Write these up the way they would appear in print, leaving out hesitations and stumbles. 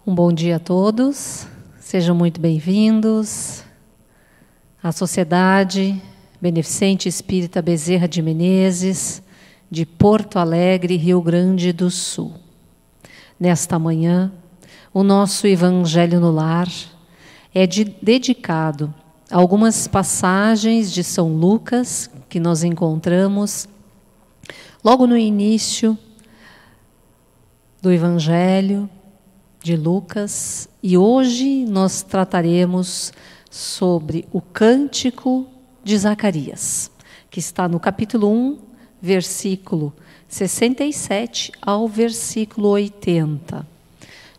Um bom dia a todos, sejam muito bem-vindos à Sociedade Beneficente Espírita Bezerra de Menezes, de Porto Alegre, Rio Grande do Sul. Nesta manhã, o nosso Evangelho no Lar é dedicado a algumas passagens de São Lucas que nós encontramos logo no início do Evangelho de Lucas, e hoje nós trataremos sobre o Cântico de Zacarias, que está no capítulo 1, versículo 67 ao versículo 80.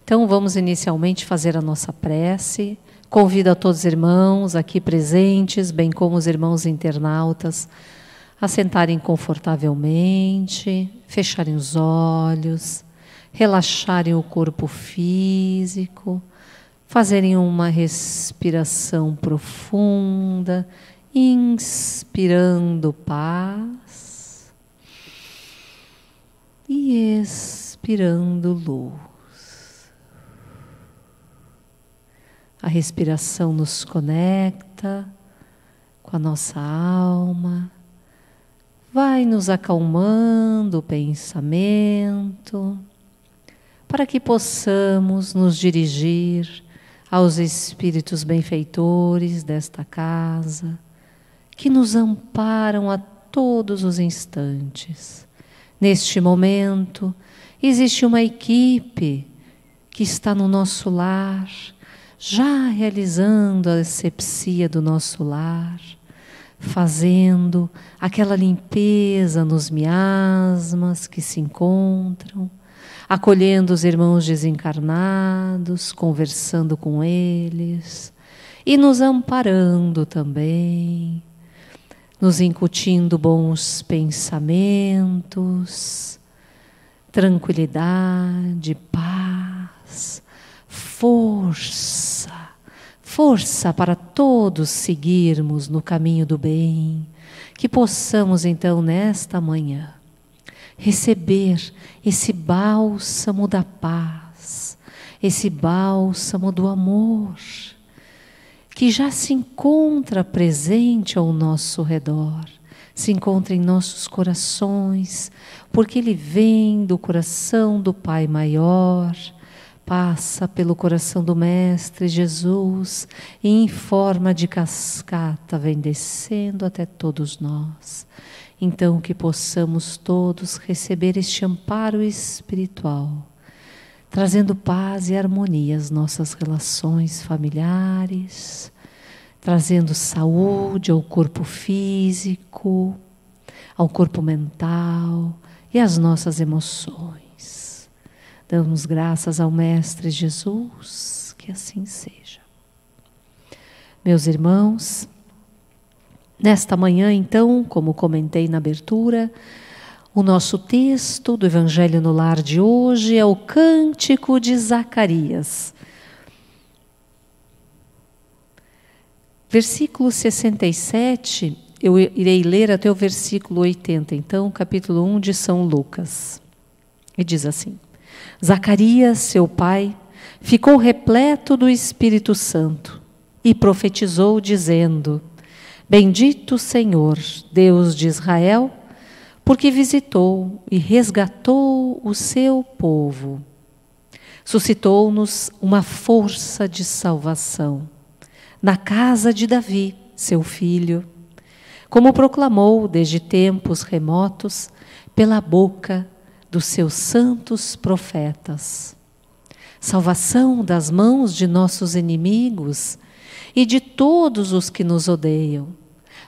Então vamos inicialmente fazer a nossa prece. Convido a todos os irmãos aqui presentes, bem como os irmãos internautas, a sentarem confortavelmente, fecharem os olhos, relaxarem o corpo físico, fazerem uma respiração profunda, inspirando paz e expirando luz. A respiração nos conecta com a nossa alma, vai nos acalmando o pensamento, para que possamos nos dirigir aos espíritos benfeitores desta casa, que nos amparam a todos os instantes. Neste momento, existe uma equipe que está no nosso lar, já realizando a asepsia do nosso lar, fazendo aquela limpeza nos miasmas que se encontram, acolhendo os irmãos desencarnados, conversando com eles e nos amparando também, nos incutindo bons pensamentos, tranquilidade, paz, força para todos seguirmos no caminho do bem, que possamos então nesta manhã receber esse bálsamo da paz, esse bálsamo do amor, que já se encontra presente ao nosso redor, se encontra em nossos corações, porque ele vem do coração do Pai Maior, passa pelo coração do Mestre Jesus e em forma de cascata vem descendo até todos nós. Então que possamos todos receber este amparo espiritual, trazendo paz e harmonia às nossas relações familiares, trazendo saúde ao corpo físico, ao corpo mental e às nossas emoções. Damos graças ao Mestre Jesus, que assim seja. Meus irmãos, nesta manhã, então, como comentei na abertura, o nosso texto do Evangelho no Lar de hoje é o Cântico de Zacarias. Versículo 67, eu irei ler até o versículo 80, então, capítulo 1 de São Lucas. E diz assim: Zacarias, seu pai, ficou repleto do Espírito Santo e profetizou, dizendo: Bendito o Senhor, Deus de Israel, porque visitou e resgatou o seu povo. Suscitou-nos uma força de salvação na casa de Davi, seu filho, como proclamou desde tempos remotos pela boca dos seus santos profetas. Salvação das mãos de nossos inimigos e de todos os que nos odeiam,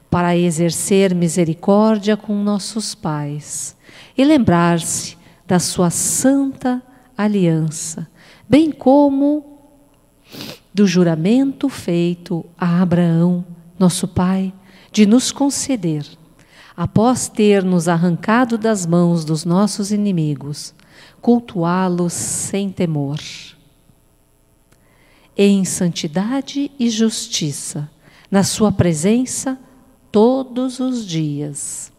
para exercer misericórdia com nossos pais e lembrar-se da sua santa aliança, bem como do juramento feito a Abraão, nosso pai, de nos conceder, após ter nos arrancado das mãos dos nossos inimigos, cultuá-los sem temor, em santidade e justiça, na sua presença todos os dias.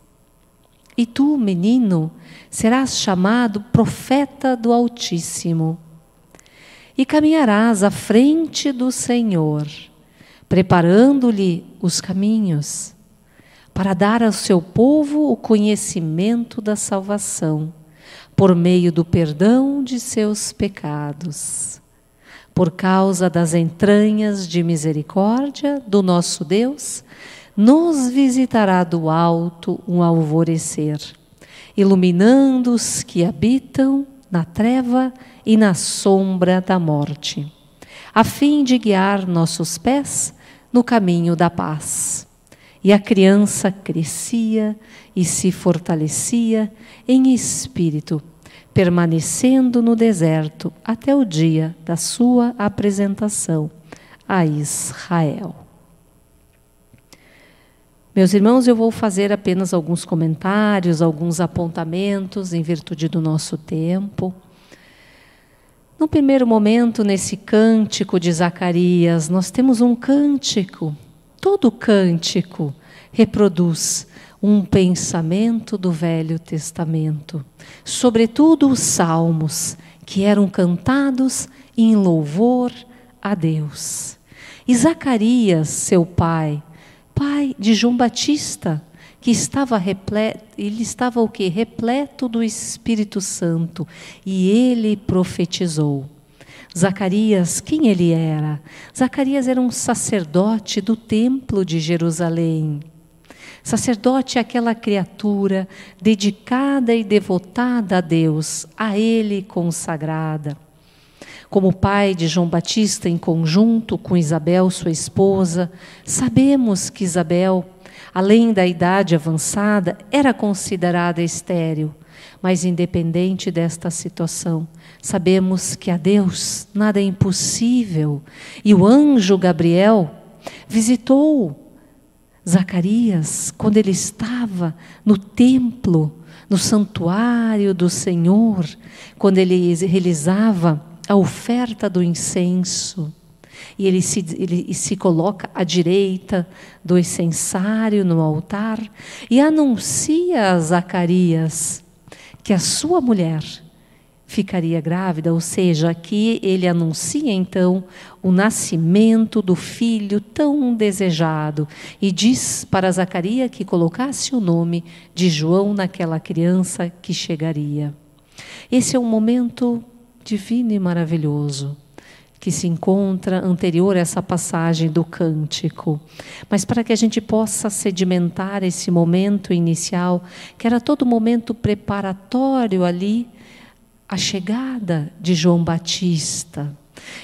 E tu, menino, serás chamado profeta do Altíssimo. e caminharás à frente do Senhor, preparando-lhe os caminhos, para dar ao seu povo o conhecimento da salvação, por meio do perdão de seus pecados. Por causa das entranhas de misericórdia do nosso Deus, nos visitará do alto um alvorecer, iluminando os que habitam na treva e na sombra da morte, a fim de guiar nossos pés no caminho da paz. E a criança crescia e se fortalecia em espírito, permanecendo no deserto até o dia da sua apresentação a Israel. Meus irmãos, eu vou fazer apenas alguns comentários, alguns apontamentos em virtude do nosso tempo. No primeiro momento, nesse cântico de Zacarias, nós temos um cântico. Todo cântico reproduz um pensamento do Velho Testamento, sobretudo os salmos, que eram cantados em louvor a Deus. E Zacarias, seu pai de João Batista, que estava repleto, ele estava o quê? Repleto do Espírito Santo, e ele profetizou. Zacarias, quem ele era? Zacarias era um sacerdote do templo de Jerusalém. Sacerdote é aquela criatura dedicada e devotada a Deus, a Ele consagrada. Como pai de João Batista, em conjunto com Isabel, sua esposa, sabemos que Isabel, além da idade avançada, era considerada estéril. Mas independente desta situação, sabemos que a Deus nada é impossível. E o anjo Gabriel visitou Zacarias quando ele estava no templo, no santuário do Senhor, quando ele realizava a oferta do incenso. E ele se coloca à direita do incensário no altar e anuncia a Zacarias que a sua mulher ficaria grávida, ou seja, aqui ele anuncia então o nascimento do filho tão desejado e diz para Zacarias que colocasse o nome de João naquela criança que chegaria. Esse é um momento divino e maravilhoso que se encontra anterior a essa passagem do cântico. Mas para que a gente possa sedimentar esse momento inicial, que era todo momento preparatório ali, a chegada de João Batista.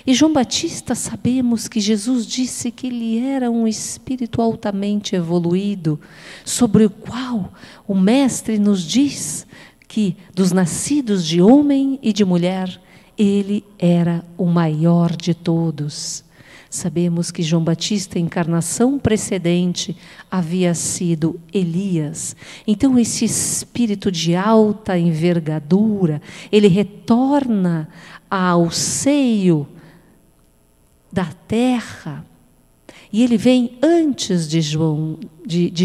E João Batista, sabemos que Jesus disse que ele era um espírito altamente evoluído, sobre o qual o Mestre nos diz que dos nascidos de homem e de mulher, ele era o maior de todos. Sabemos que João Batista, a encarnação precedente, havia sido Elias. Então esse espírito de alta envergadura, ele retorna ao seio da terra. E ele vem antes de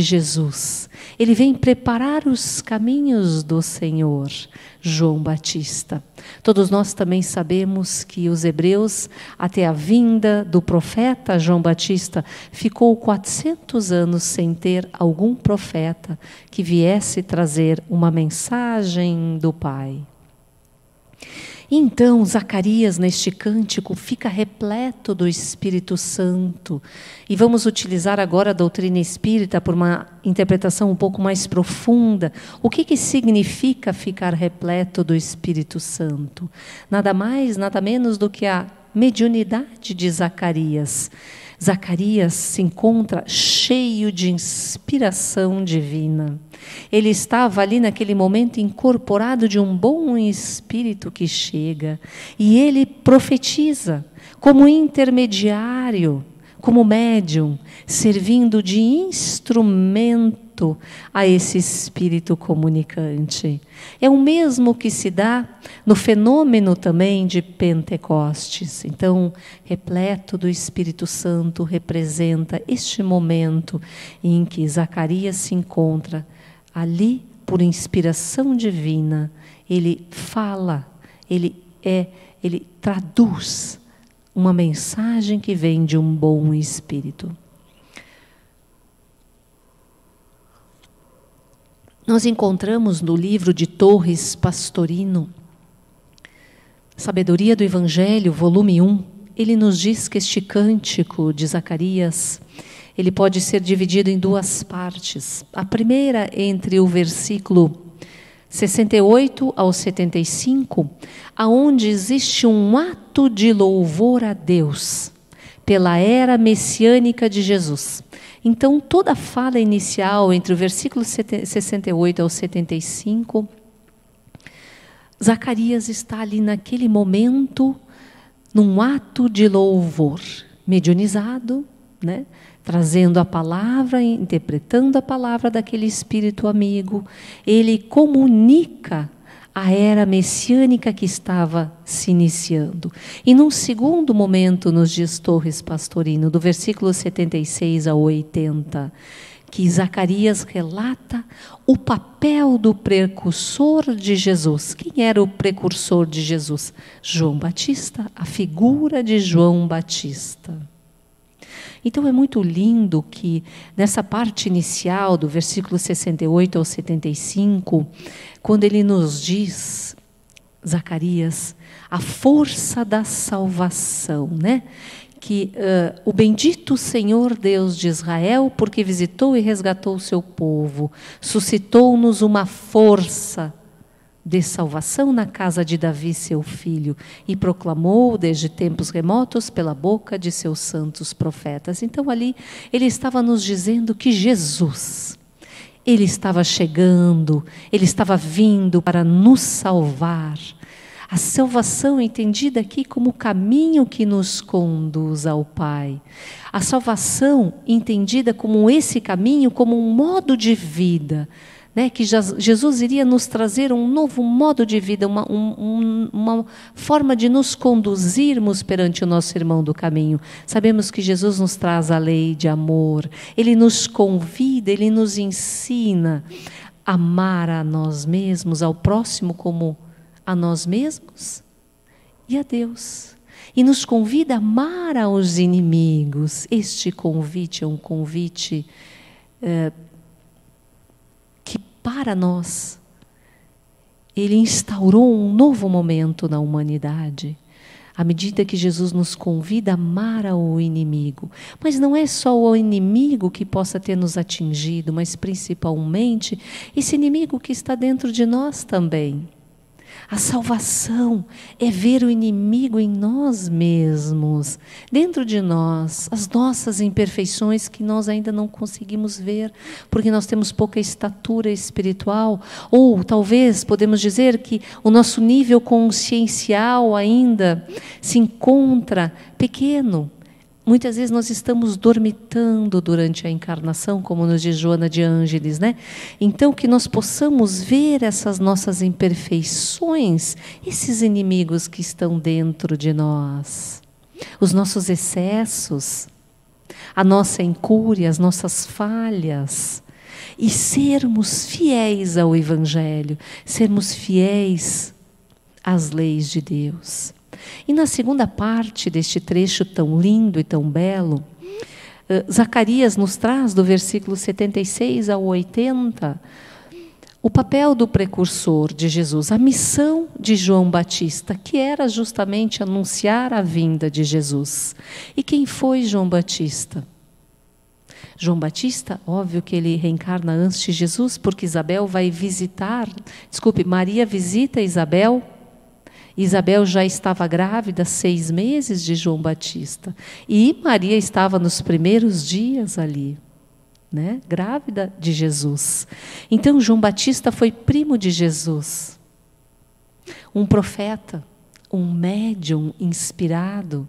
Jesus. Ele vem preparar os caminhos do Senhor, João Batista. Todos nós também sabemos que os hebreus, até a vinda do profeta João Batista, ficou 400 anos sem ter algum profeta que viesse trazer uma mensagem do Pai. Então, Zacarias, neste cântico, fica repleto do Espírito Santo. E vamos utilizar agora a doutrina espírita por uma interpretação um pouco mais profunda. O que significa ficar repleto do Espírito Santo? Nada mais, nada menos do que a mediunidade de Zacarias. Zacarias se encontra cheio de inspiração divina. Ele estava ali naquele momento incorporado de um bom espírito que chega. E ele profetiza como intermediário, como médium, servindo de instrumento a esse espírito comunicante. É o mesmo que se dá no fenômeno também de Pentecostes. Então, repleto do Espírito Santo representa este momento em que Zacarias se encontra ali por inspiração divina. Ele fala, ele ele traduz uma mensagem que vem de um bom espírito. Nós encontramos no livro de Torres Pastorino, Sabedoria do Evangelho, volume 1, ele nos diz que este cântico de Zacarias, ele pode ser dividido em duas partes. A primeira, entre o versículo 68 ao 75, aonde existe um ato de louvor a Deus pela era messiânica de Jesus. Então, toda a fala inicial, entre o versículo 68 ao 75, Zacarias está ali naquele momento, num ato de louvor, mediunizado, né? Trazendo a palavra, interpretando a palavra daquele espírito amigo. Ele comunica a era messiânica que estava se iniciando. E num segundo momento, nos diz Torres Pastorino, do versículo 76 ao 80, que Zacarias relata o papel do precursor de Jesus. Quem era o precursor de Jesus? João Batista, a figura de João Batista. Então é muito lindo que nessa parte inicial do versículo 68 ao 75, quando ele nos diz, Zacarias, a força da salvação, né? Que o bendito Senhor Deus de Israel, porque visitou e resgatou o seu povo, suscitou-nos uma força de salvação na casa de Davi, seu filho, e proclamou desde tempos remotos pela boca de seus santos profetas. Então ali ele estava nos dizendo que Jesus, ele estava chegando, ele estava vindo para nos salvar. A salvação entendida aqui como o caminho que nos conduz ao Pai. A salvação entendida como esse caminho, como um modo de vida, né? Que Jesus iria nos trazer um novo modo de vida, uma forma de nos conduzirmos perante o nosso irmão do caminho. Sabemos que Jesus nos traz a lei de amor, Ele nos convida, Ele nos ensina a amar a nós mesmos, ao próximo como a nós mesmos e a Deus. E nos convida a amar aos inimigos. Este convite é um convite que para nós, ele instaurou um novo momento na humanidade. À medida que Jesus nos convida a amar ao inimigo. Mas não é só o inimigo que possa ter nos atingido, mas principalmente esse inimigo que está dentro de nós também. A salvação é ver o inimigo em nós mesmos, dentro de nós, as nossas imperfeições que nós ainda não conseguimos ver, porque nós temos pouca estatura espiritual, ou talvez podemos dizer que o nosso nível consciencial ainda se encontra pequeno. Muitas vezes nós estamos dormitando durante a encarnação, como nos diz Joana de Ângeles, né? Então que nós possamos ver essas nossas imperfeições, esses inimigos que estão dentro de nós, os nossos excessos, a nossa incúria, as nossas falhas, e sermos fiéis ao Evangelho, sermos fiéis às leis de Deus. E na segunda parte deste trecho tão lindo e tão belo, Zacarias nos traz do versículo 76 ao 80, o papel do precursor de Jesus, a missão de João Batista, que era justamente anunciar a vinda de Jesus. E quem foi João Batista? João Batista, óbvio que ele reencarna antes de Jesus, porque Maria visita Isabel. Isabel já estava grávida 6 meses de João Batista. E Maria estava nos primeiros dias ali, né? Grávida de Jesus. Então João Batista foi primo de Jesus. Um profeta, um médium inspirado.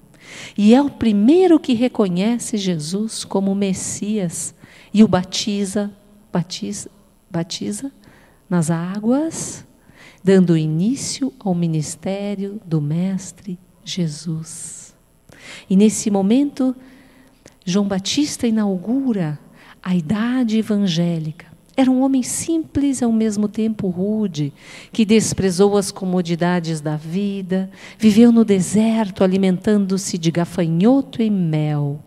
E é o primeiro que reconhece Jesus como Messias. E o batiza nas águas, dando início ao ministério do Mestre Jesus. E nesse momento, João Batista inaugura a idade evangélica. Era um homem simples, ao mesmo tempo rude, que desprezou as comodidades da vida, viveu no deserto alimentando-se de gafanhoto e mel,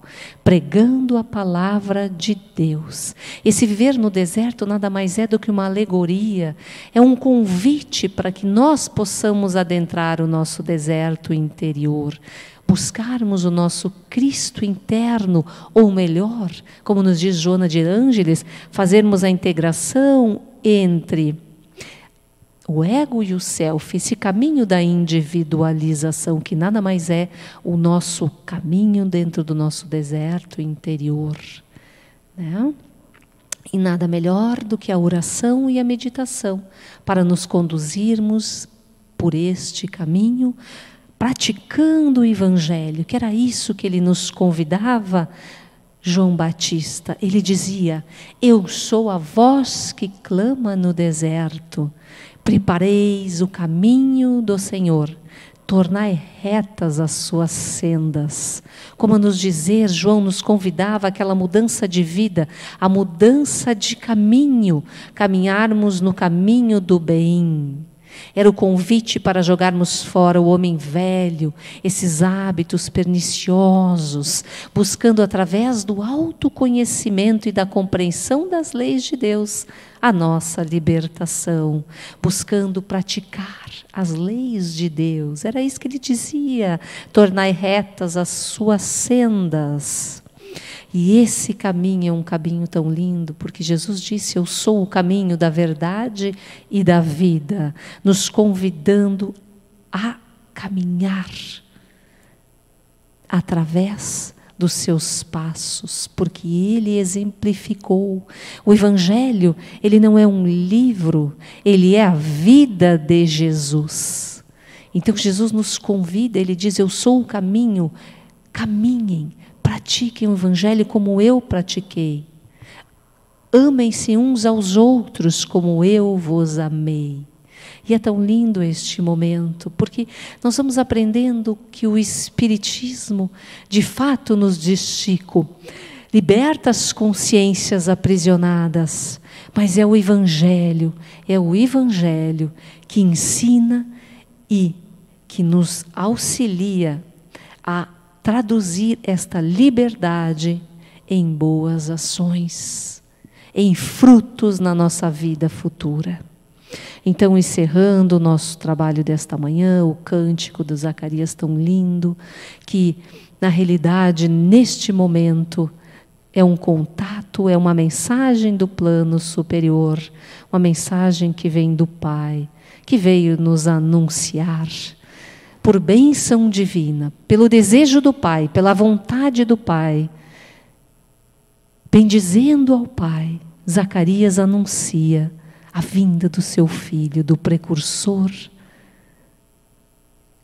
pregando a palavra de Deus. Esse viver no deserto nada mais é do que uma alegoria, é um convite para que nós possamos adentrar o nosso deserto interior, buscarmos o nosso Cristo interno, ou melhor, como nos diz Joana de Ângeles, fazermos a integração entre o ego e o self, esse caminho da individualização, que nada mais é o nosso caminho dentro do nosso deserto interior, né? E nada melhor do que a oração e a meditação para nos conduzirmos por este caminho, praticando o Evangelho, que era isso que ele nos convidava, João Batista. Ele dizia: eu sou a voz que clama no deserto, prepareis o caminho do Senhor, tornai retas as suas sendas. Como nos dizer, João nos convidava àquela mudança de vida, a mudança de caminho, caminharmos no caminho do bem. Era o convite para jogarmos fora o homem velho, esses hábitos perniciosos, buscando através do autoconhecimento e da compreensão das leis de Deus a nossa libertação, buscando praticar as leis de Deus. Era isso que ele dizia: tornai retas as suas sendas. E esse caminho é um caminho tão lindo, porque Jesus disse: eu sou o caminho da verdade e da vida, nos convidando a caminhar através dos seus passos, porque ele exemplificou. O Evangelho, ele não é um livro, ele é a vida de Jesus. Então Jesus nos convida, ele diz: eu sou o caminho, caminhem, pratiquem o Evangelho como eu pratiquei. Amem-se uns aos outros como eu vos amei. E é tão lindo este momento, porque nós vamos aprendendo que o Espiritismo, de fato, nos diz Chico, liberta as consciências aprisionadas, mas é o Evangelho que ensina e que nos auxilia a traduzir esta liberdade em boas ações, em frutos na nossa vida futura. Então, encerrando o nosso trabalho desta manhã, o cântico do Zacarias tão lindo, que na realidade, neste momento, é um contato, é uma mensagem do plano superior, uma mensagem que vem do Pai, que veio nos anunciar, por bênção divina, pelo desejo do Pai, pela vontade do Pai, bendizendo ao Pai, Zacarias anuncia a vinda do seu filho, do precursor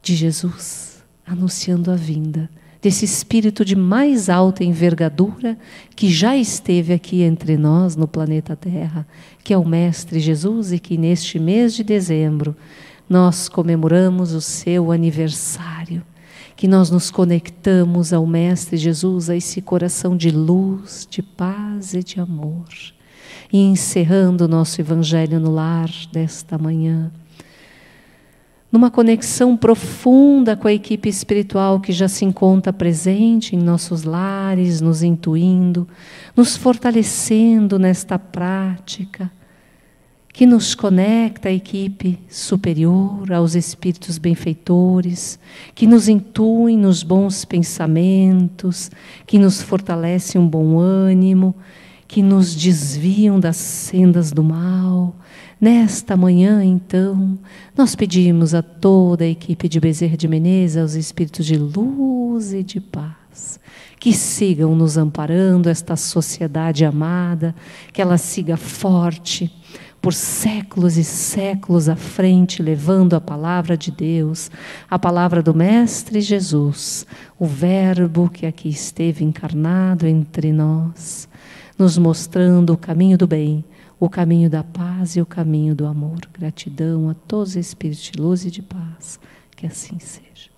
de Jesus, anunciando a vinda desse Espírito de mais alta envergadura que já esteve aqui entre nós no planeta Terra, que é o Mestre Jesus, e que neste mês de dezembro nós comemoramos o seu aniversário, que nós nos conectamos ao Mestre Jesus, a esse coração de luz, de paz e de amor. E encerrando o nosso Evangelho no Lar desta manhã, numa conexão profunda com a equipe espiritual que já se encontra presente em nossos lares, nos intuindo, nos fortalecendo nesta prática, que nos conecta à equipe superior, aos espíritos benfeitores, que nos intuem nos bons pensamentos, que nos fortalece um bom ânimo, que nos desviam das sendas do mal. Nesta manhã, então, nós pedimos a toda a equipe de Bezerra de Menezes, aos espíritos de luz e de paz, que sigam nos amparando, esta sociedade amada, que ela siga forte, por séculos e séculos à frente, levando a palavra de Deus, a palavra do Mestre Jesus, o Verbo que aqui esteve encarnado entre nós, nos mostrando o caminho do bem, o caminho da paz e o caminho do amor. Gratidão a todos os espíritos de luz e de paz. Que assim seja.